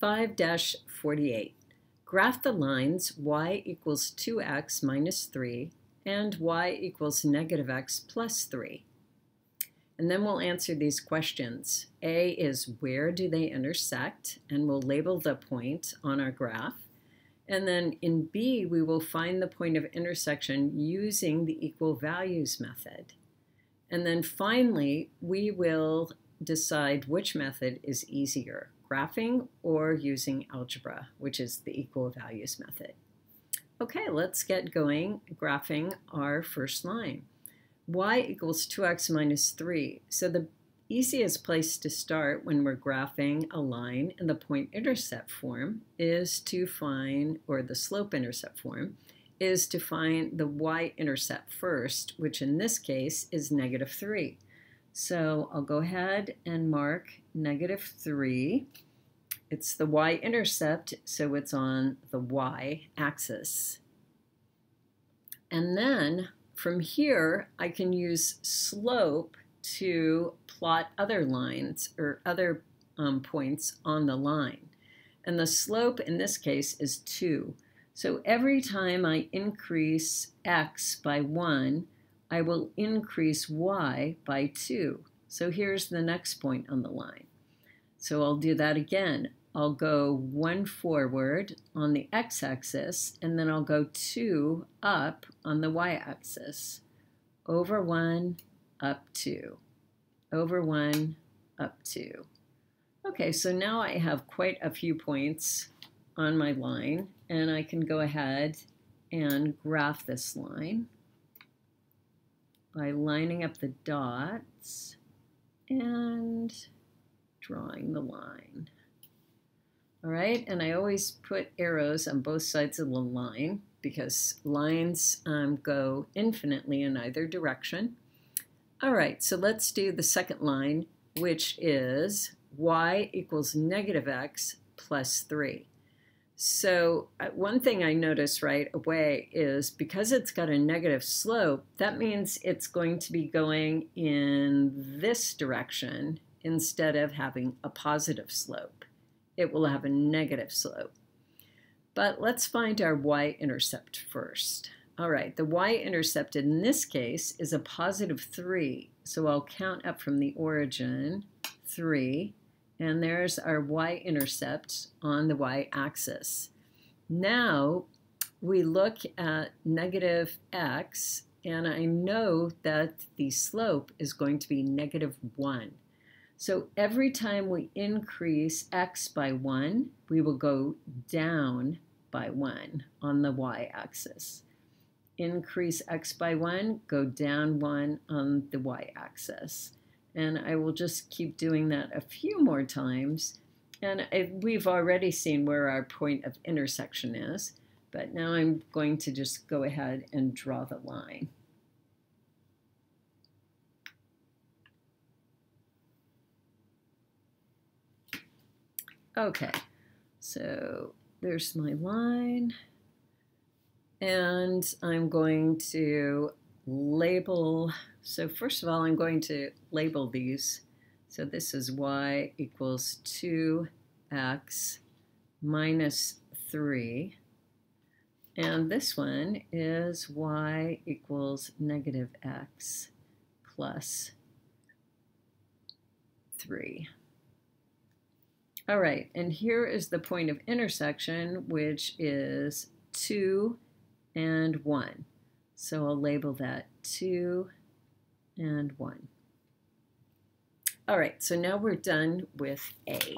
5-48. Graph the lines y equals 2x minus 3 and y equals negative x plus 3. And then we'll answer these questions. A is where do they intersect, and we'll label the point on our graph. And then in B, we will find the point of intersection using the equal values method. And then finally, we will decide which method is easier, graphing or using algebra, which is the equal values method. Okay, let's get going graphing our first line. Y equals 2x minus 3. So the easiest place to start when we're graphing a line in the point-intercept form is to find, or the slope-intercept form, is to find the y-intercept first, which in this case is negative 3. So I'll go ahead and mark negative 3. It's the y-intercept, so it's on the y-axis. And then from here, I can use slope to plot other lines or other points on the line. And the slope in this case is 2. So every time I increase x by 1, I will increase y by 2. So here's the next point on the line. So I'll do that again. I'll go 1 forward on the x-axis, and then I'll go 2 up on the y-axis. Over 1, up 2. Over 1, up 2. Okay, so now I have quite a few points on my line, and I can go ahead and graph this line by lining up the dots and drawing the line. All right, and I always put arrows on both sides of the line because lines go infinitely in either direction. All right, so let's do the second line, which is y equals negative x plus 3. So one thing I notice right away is because it's got a negative slope, that means it's going to be going in this direction instead of having a positive slope. It will have a negative slope. But let's find our y-intercept first. All right, the y-intercept in this case is a positive 3. So I'll count up from the origin, 3, and there's our y-intercept on the y-axis. Now we look at negative x, and I know that the slope is going to be negative 1. So every time we increase x by 1, we will go down by 1 on the y-axis. Increase x by 1, go down 1 on the y-axis. And I will just keep doing that a few more times. And we've already seen where our point of intersection is, but now I'm going to just go ahead and draw the line. Okay, so there's my line, and I'm going to label. So first of all, I'm going to label these. So this is y equals 2x minus 3, and this one is y equals negative x plus 3. All right, and here is the point of intersection, which is 2 and 1. So I'll label that 2 and 1. All right, so now we're done with A.